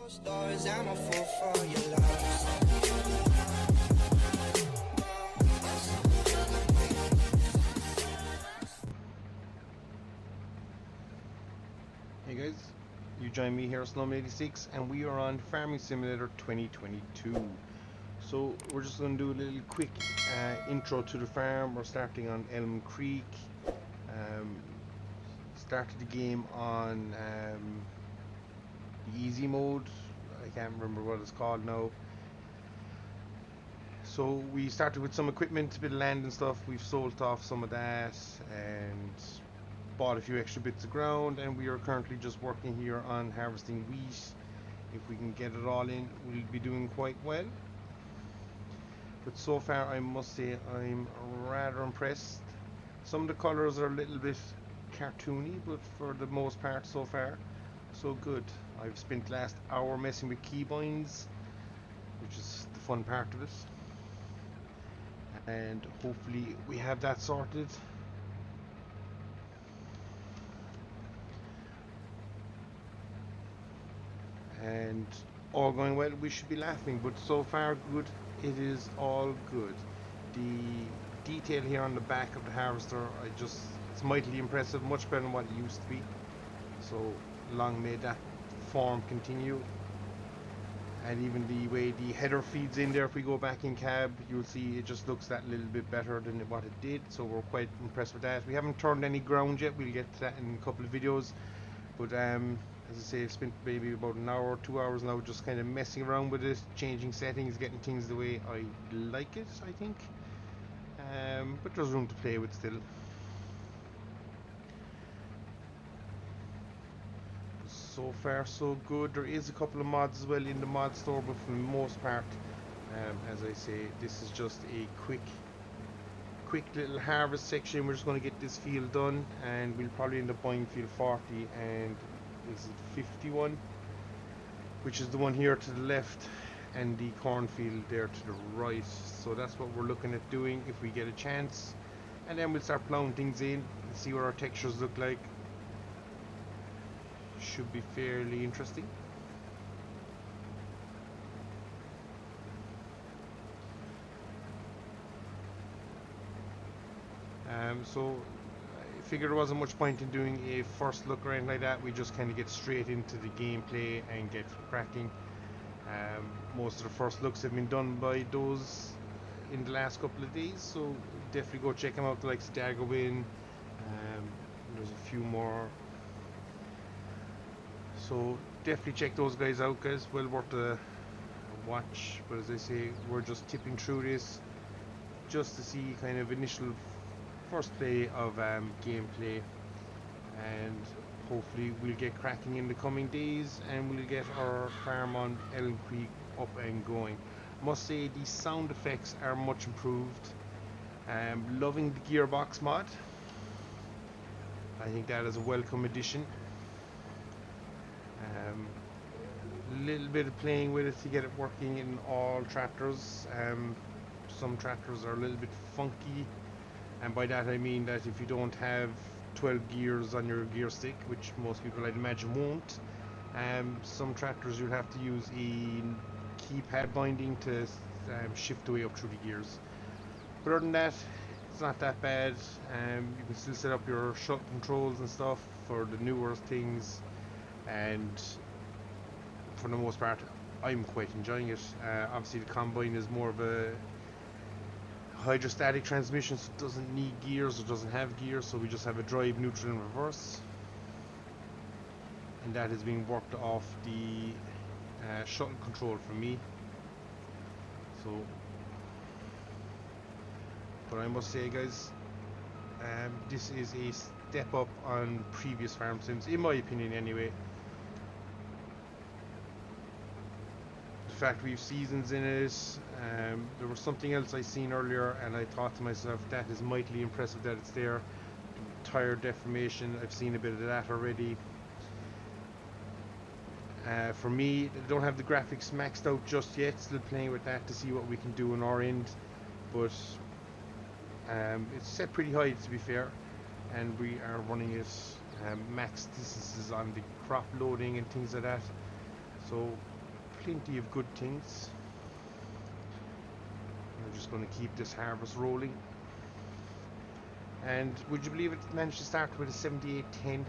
Stories, I'm a fool for your love. Hey guys, you join me here, Snowman86, and we are on Farming Simulator 2022. So we're just going to do a little quick intro to the farm. We're starting on Elm Creek. Started the game on the easy mode. I can't remember what it's called now. So we started with some equipment, a bit of land and stuff. We've sold off some of that and bought a few extra bits of ground, and we are currently just working here on harvesting wheat. If we can get it all in, we'll be doing quite well. But so far I must say I'm rather impressed. Some of the colours are a little bit cartoony, but for the most part so far so good. I've spent the last hour messing with keybinds, which is the fun part of it, and hopefully we have that sorted. And all going well, we should be laughing, but so far good. It is all good. The detail here on the back of the harvester, it's mightily impressive, much better than what it used to be. So long may that form continue. And even the way the header feeds in there, if we go back in cab, you'll see it just looks that little bit better than what it did. So we're quite impressed with that. We haven't turned any ground yet, we'll get to that in a couple of videos. But as I say, I've spent maybe about an hour or 2 hours now just kind of messing around with it, changing settings, getting things the way I like it, I think. But there's room to play with still. So far so good. There is a couple of mods as well in the mod store, but for the most part, as I say, this is just a quick little harvest section. We're just going to get this field done, and we'll probably end up buying field 40 and is it 51, which is the one here to the left, and the cornfield there to the right. So that's what we're looking at doing if we get a chance, and then we'll start plowing things in and see what our textures look like. Should be fairly interesting. So I figured there wasn't much point in doing a first look or anything like that. We just kind of get straight into the gameplay and get cracking. Most of the first looks have been done by those in the last couple of days, so definitely go check them out, like Staggerwin. There's a few more, so definitely check those guys out, guys. Well worth a watch. But as I say, we're just tipping through this just to see kind of initial first play of gameplay, and hopefully we'll get cracking in the coming days and we'll get our farm on Elm Creek up and going. Must say the sound effects are much improved. Loving the gearbox mod. I think that is a welcome addition. Little bit of playing with it to get it working in all tractors. Some tractors are a little bit funky, and by that I mean that if you don't have 12 gears on your gear stick, which most people I'd imagine won't, some tractors you'll have to use a keypad binding to shift the way up through the gears. But other than that, it's not that bad. You can still set up your shuttle controls and stuff for the newer things, and for the most part I'm quite enjoying it. Obviously the combine is more of a hydrostatic transmission, so it doesn't need gears or doesn't have gears, so we just have a drive, neutral and reverse, and that is being worked off the shuttle control for me. So, but I must say, guys, this is a step up on previous farm sims, in my opinion anyway. The fact we've seasons in it. There was something else I seen earlier and I thought to myself, that is mightily impressive that it's there. Tire deformation, I've seen a bit of that already. For me, I don't have the graphics maxed out just yet, still playing with that to see what we can do on our end, but it's set pretty high to be fair, and we are running it max distances on the crop loading and things like that. So plenty of good things. We're just going to keep this harvest rolling. And would you believe it, managed to start with a 7810.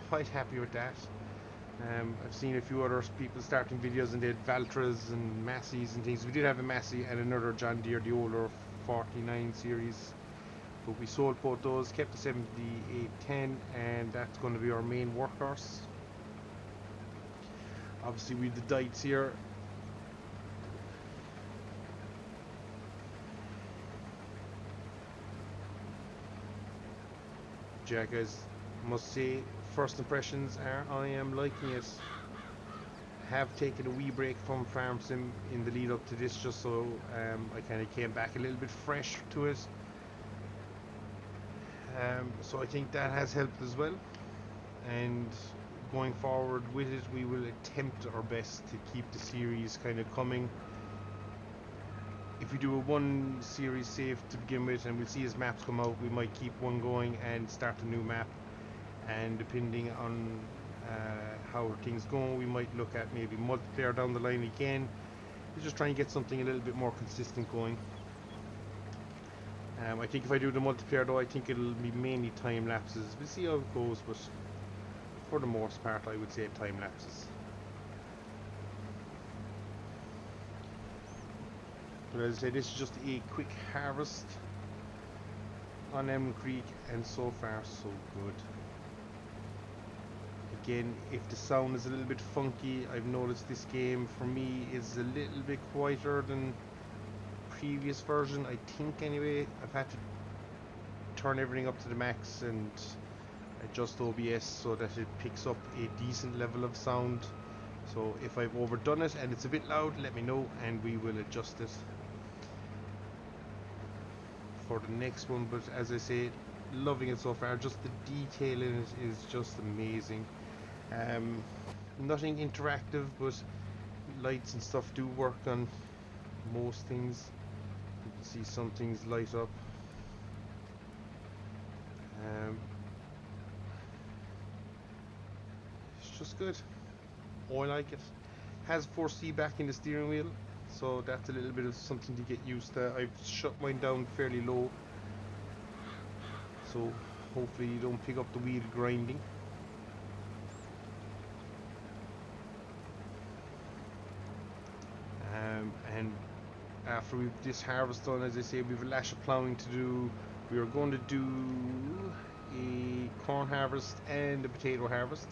Quite happy with that. I've seen a few other people starting videos and they had Valtras and Masseys and things. We did have a Massey and another John Deere, the older 49 series, but we sold both those, kept the 7810, and that's going to be our main workhorse. Obviously we have the Dites here. Yeah guys, must say, first impressions are I am liking it. Have taken a wee break from Farm Sim in the lead up to this, just so I kind of came back a little bit fresh to it. So I think that has helped as well, and going forward with it we will attempt our best to keep the series kind of coming. If we do a one series save to begin with and we'll see as maps come out, we might keep one going and start a new map, and depending on how things go, we might look at maybe multiplayer down the line again. We'll just try and get something a little bit more consistent going. I think if I do the multiplayer though, I think it'll be mainly time lapses. We'll see how it goes, but for the most part I would say time lapses. But as I say, this is just a quick harvest on Elm Creek, and so far so good. Again, if the sound is a little bit funky, I've noticed this game for me is a little bit quieter than previous version, I think anyway. I've had to turn everything up to the max and adjust OBS so that it picks up a decent level of sound. So if I've overdone it and it's a bit loud, let me know and we will adjust it for the next one. But as I say, loving it so far. Just the detail in it is just amazing. Nothing interactive, but lights and stuff do work on most things. You can see some things light up. It's just good. Oh, I like it. Has 4C back in the steering wheel, so that's a little bit of something to get used to. I've shut mine down fairly low, so hopefully you don't pick up the wheel grinding. And after we've this harvest done, as I say, we've a lash of ploughing to do. We are going to do a corn harvest and a potato harvest.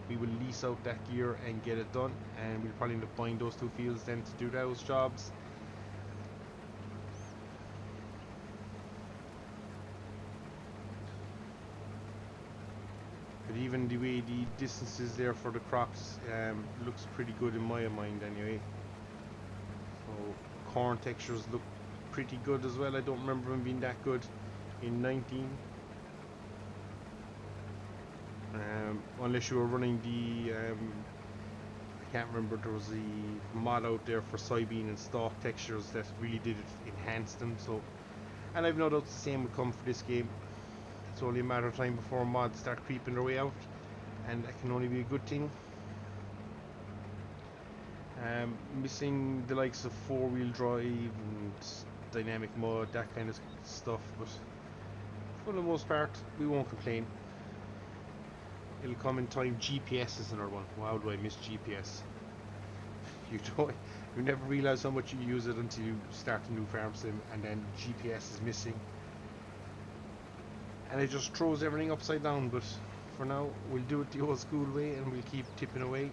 We will lease out that gear and get it done, and we'll probably end up buying those two fields then to do those jobs. But even the way the distances there for the crops looks pretty good in my mind anyway. So corn textures look pretty good as well. I don't remember them being that good in 19. Unless you were running the I can't remember, there was a mod out there for soybean and stalk textures that really did enhance them. So, and I've no doubt the same will come for this game. It's only a matter of time before mods start creeping their way out, and that can only be a good thing. Missing the likes of four-wheel drive and dynamic mode, that kind of stuff, but for the most part we won't complain. It'll come in time. GPS is another one. Wow, do I miss GPS. You never realize how much you use it until you start a new farm sim and then GPS is missing and it just throws everything upside down. But for now we'll do it the old school way and we'll keep tipping away.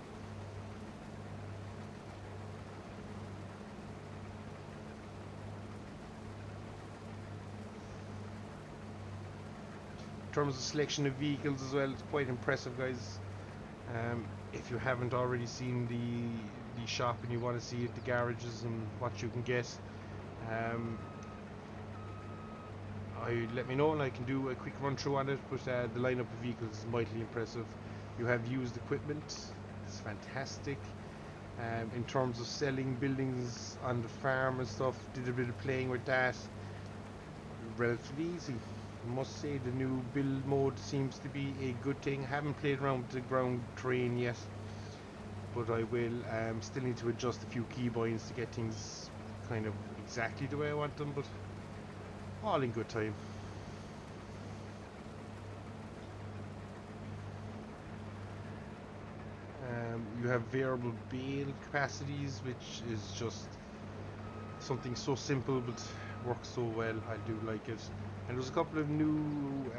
In terms of selection of vehicles as well, it's quite impressive, guys. If you haven't already seen the shop and you want to see it, the garages and what you can get, let me know and I can do a quick run through on it. But the lineup of vehicles is mightily impressive. You have used equipment, it's fantastic. In terms of selling buildings on the farm and stuff, did a bit of playing with that. Relatively easy. I must say the new build mode seems to be a good thing. Haven't played around with the ground terrain yet. but I will still need to adjust a few keybinds to get things kind of exactly the way I want them, but all in good time. You have variable bale capacities, which is just something so simple but works so well. I do like it. And there's a couple of new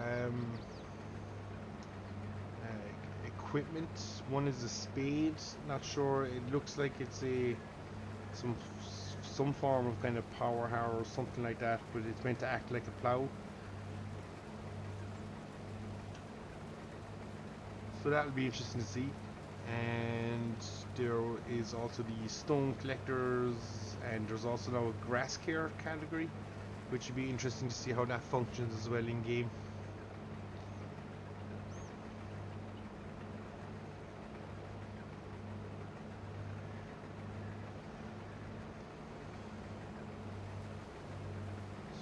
equipment. One is a spade. Not sure. It looks like it's some some form of kind of power harrow or something like that, but it's meant to act like a plow. So that'll be interesting to see. And there is also the stone collectors, and there's also now a grass care category, which would be interesting to see how that functions as well in game.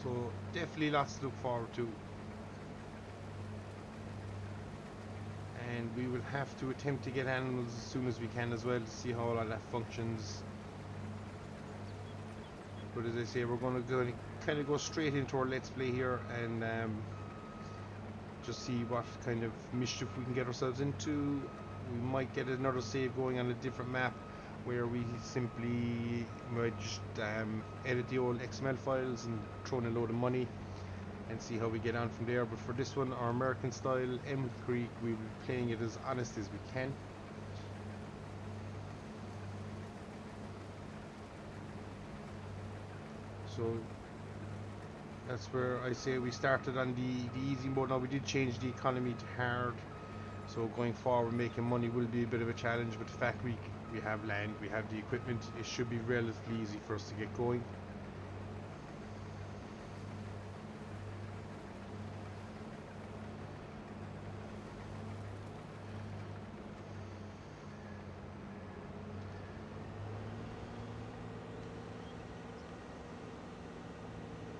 So definitely lots to look forward to. And we will have to attempt to get animals as soon as we can as well to see how all of that functions. But as I say, we're going to kind of go straight into our let's play here and just see what kind of mischief we can get ourselves into. We might get another save going on a different map where we simply might just edit the old XML files and throw in a load of money and see how we get on from there. But for this one, our American style M Creek, we'll be playing it as honest as we can. So that's where I say we started on the easy mode. Now we did change the economy to hard, so going forward making money will be a bit of a challenge, but the fact we have land, we have the equipment, it should be relatively easy for us to get going.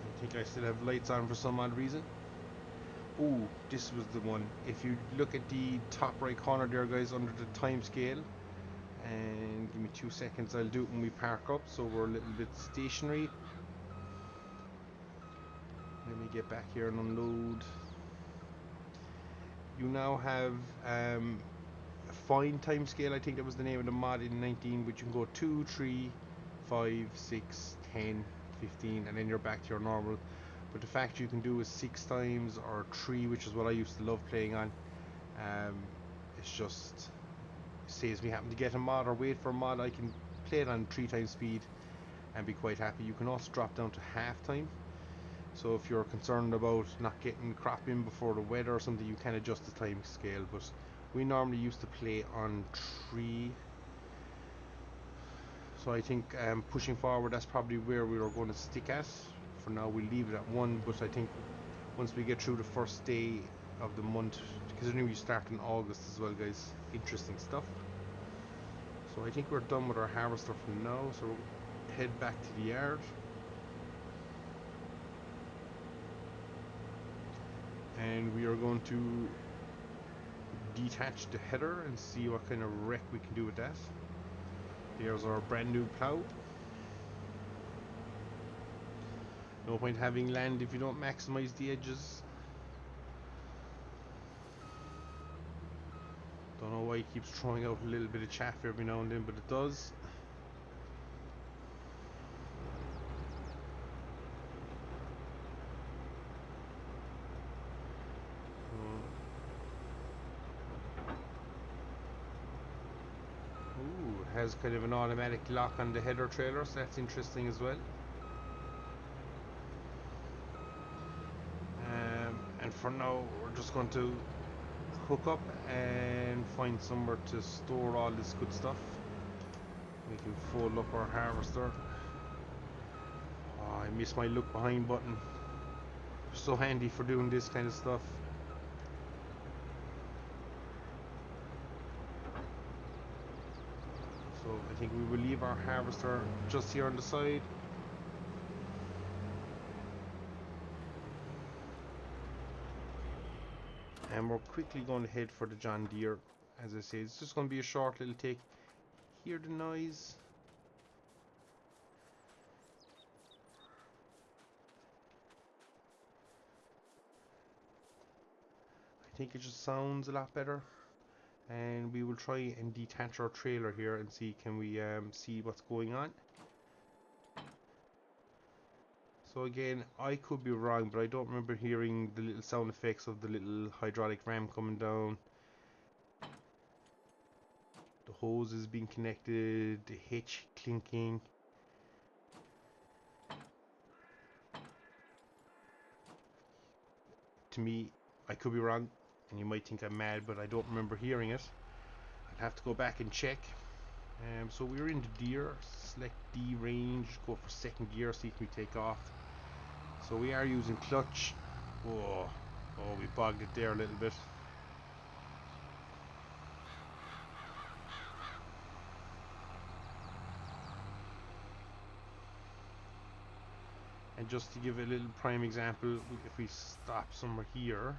I think I still have lights on for some odd reason. Oh, this was the one. If you look at the top right corner there, guys, under the time scale, and give me 2 seconds, I'll do it when we park up so we're a little bit stationary. Let me get back here and unload. You now have a fine time scale. I think that was the name of the mod in 19, but you can go 2, 3, 5, 6, 10, 15, and then you're back to your normal. But the fact you can do is 6 times or 3, which is what I used to love playing on. It's just saves me having to get a mod or wait for a mod. I can play it on 3 times speed and be quite happy. You can also drop down to half time, so if you're concerned about not getting crop in before the weather or something, you can adjust the time scale. But we normally used to play on 3, so I think pushing forward, that's probably where we are going to stick at. For now we'll leave it at 1, but I think once we get through the first day of the month, because I knew you start in August as well, guys, interesting stuff. So I think we're done with our harvester for now, so we'll head back to the yard. And we are going to detach the header and see what kind of wreck we can do with that. There's our brand new plow. No point having land if you don't maximize the edges. Don't know why he keeps throwing out a little bit of chaff every now and then, but it does. Ooh, it has kind of an automatic lock on the header trailer, so that's interesting as well. And for now, we're just going to hook up and find somewhere to store all this good stuff. We can fold up our harvester. Oh, I missed my look behind button. So handy for doing this kind of stuff. So I think we will leave our harvester just here on the side. And we're quickly going to head for the John Deere. As I say, it's just going to be a short little take. hear the noise. I think it just sounds a lot better. And we will try and detach our trailer here and see, can we see what's going on. So again, I could be wrong, but I don't remember hearing the little sound effects of the little hydraulic ram coming down. The hoses being connected, the hitch clinking. To me, I could be wrong, and you might think I'm mad, but I don't remember hearing it. I'll have to go back and check. So we're into Deere, select D range, go for second gear, see if we take off. So we are using clutch. Oh, we bogged it there a little bit. And just to give a little prime example, if we stop somewhere here,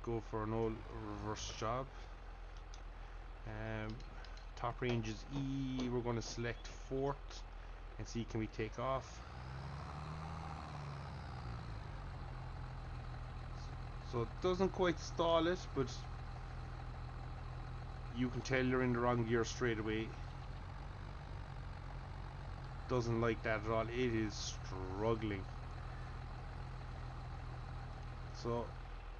go for an old reverse job. Top range is E, we're going to select fourth and see, can we take off. So it doesn't quite stall it, but you can tell you're in the wrong gear straight away. Doesn't like that at all. It is struggling. So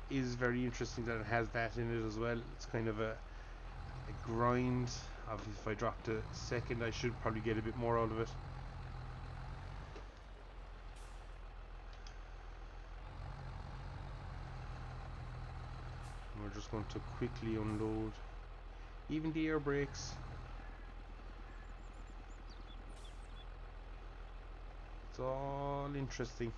it is very interesting that it has that in it as well. It's kind of a grind. Obviously, if I drop to second, I should probably get a bit more out of it. And we're just going to quickly unload. Even the air brakes. It's all interesting.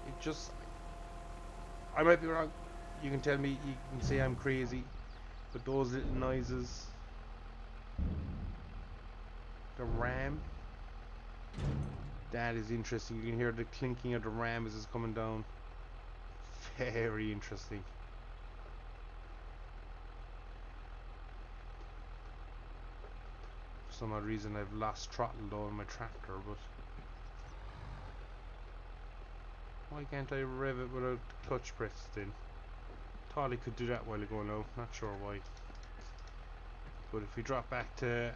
It just, I might be wrong. You can tell me, you can say I'm crazy, but those little noises, the ram, that is interesting. You can hear the clinking of the ram as it's coming down. Very interesting. For some odd reason I've lost throttle though in my tractor, but why can't I rev it without the clutch pressed in? Thought I could do that a while ago now, not sure why. But if we drop back to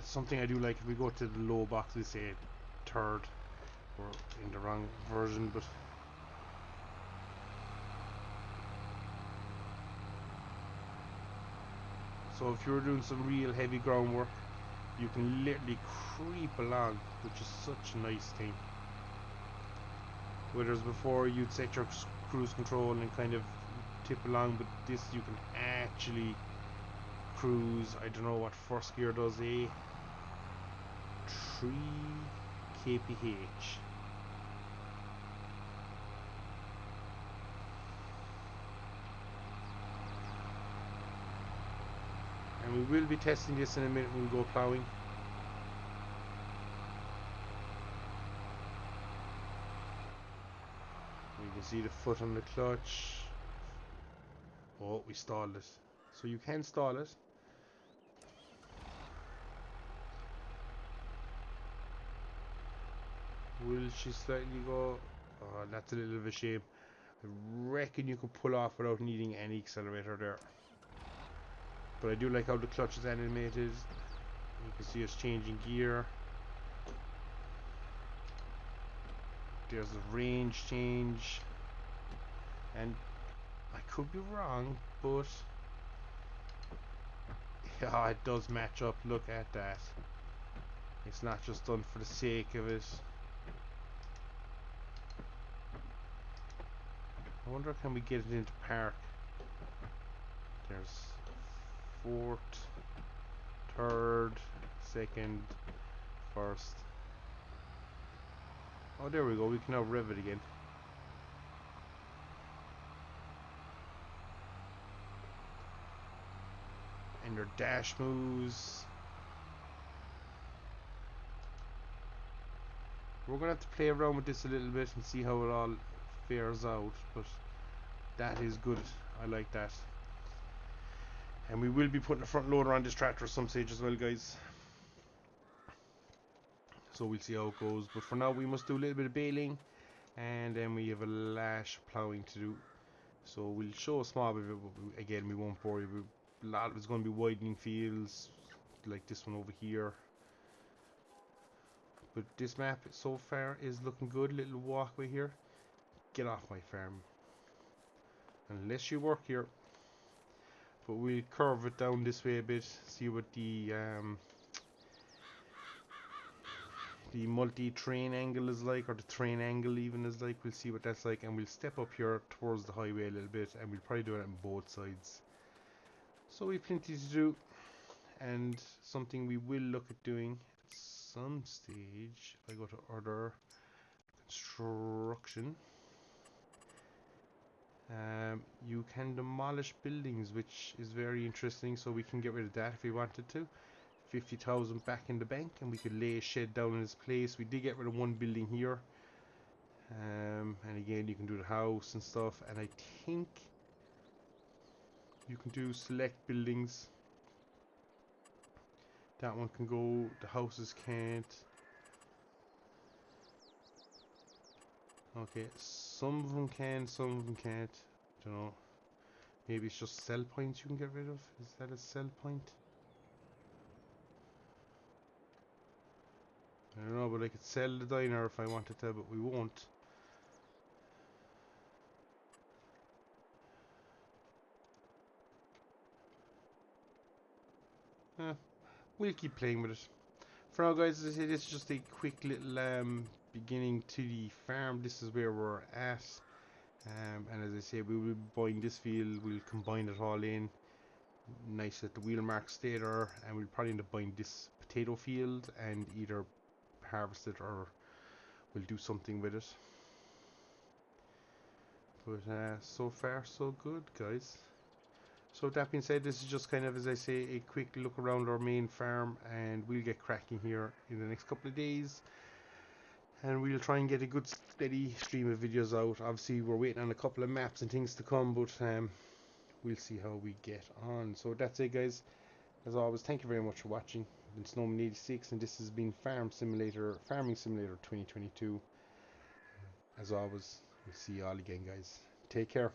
something I do like, if we go to the low box, we say third. We're in the wrong version, but so if you're doing some real heavy groundwork, you can literally creep along, which is such a nice thing. Whereas before you'd set your cruise control and kind of tip along, but this you can actually cruise. I don't know what first gear does, 3 kph. And we will be testing this in a minute when we go ploughing. You can see the foot on the clutch. Oh, we stalled it. So you can stall it. Will she slightly go? Oh, that's a little of a shame. I reckon you could pull off without needing any accelerator there. But I do like how the clutch is animated. You can see us changing gear. There's a range change. And I could be wrong, but yeah, it does match up. Look at that. It's not just done for the sake of it. I wonder, can we get it into park? There's fourth, third, second, first. Oh, there we go. We can now rev it again. And your dash moves. we're gonna have to play around with this a little bit and see how it all fares out, but that is good. I like that. And we will be putting a front loader on this tractor at some stage as well, guys. So we'll see how it goes. But for now, we must do a little bit of baling, and then we have a lash ploughing to do. So we'll show a small bit of it, but again, we won't bore you. A lot of it's going to be widening fields, like this one over here. But this map so far is looking good. Little walkway here. Get off my farm. Unless you work here. But we'll curve it down this way a bit. See what the multi-train angle is like, or the train angle even is like. We'll see what that's like, and we'll step up here towards the highway a little bit, and we'll probably do it on both sides. So we've plenty to do, and something we will look at doing at some stage. If I go to other construction, you can demolish buildings, which is very interesting. So we can get rid of that if we wanted to. 50,000 back in the bank, and we could lay a shed down in this place. We did get rid of one building here, and again you can do the house and stuff, and I think you can do select buildings. That one can go, the houses can't. Okay, some of them can, some of them can't. I don't know. Maybe it's just sell points you can get rid of. Is that a sell point? I don't know, but I could sell the diner if I wanted to, but we won't. We'll keep playing with it. For now, guys, as I say, this is just a quick little beginning to the farm. This is where we're at. And as I say, we will be buying this field. We'll combine it all in. Nice that the wheel marks stay there. And we'll probably end up buying this potato field and either harvest it or we'll do something with it. But so far so good, guys. So with that being said, this is just kind of, as I say, a quick look around our main farm, and we'll get cracking here in the next couple of days, and we'll try and get a good steady stream of videos out. Obviously we're waiting on a couple of maps and things to come, but we'll see how we get on. So that's it, guys. As always, thank you very much for watching. I've been Snowman86, and this has been Farming Simulator 2022. As always, we'll see you all again, guys. Take care.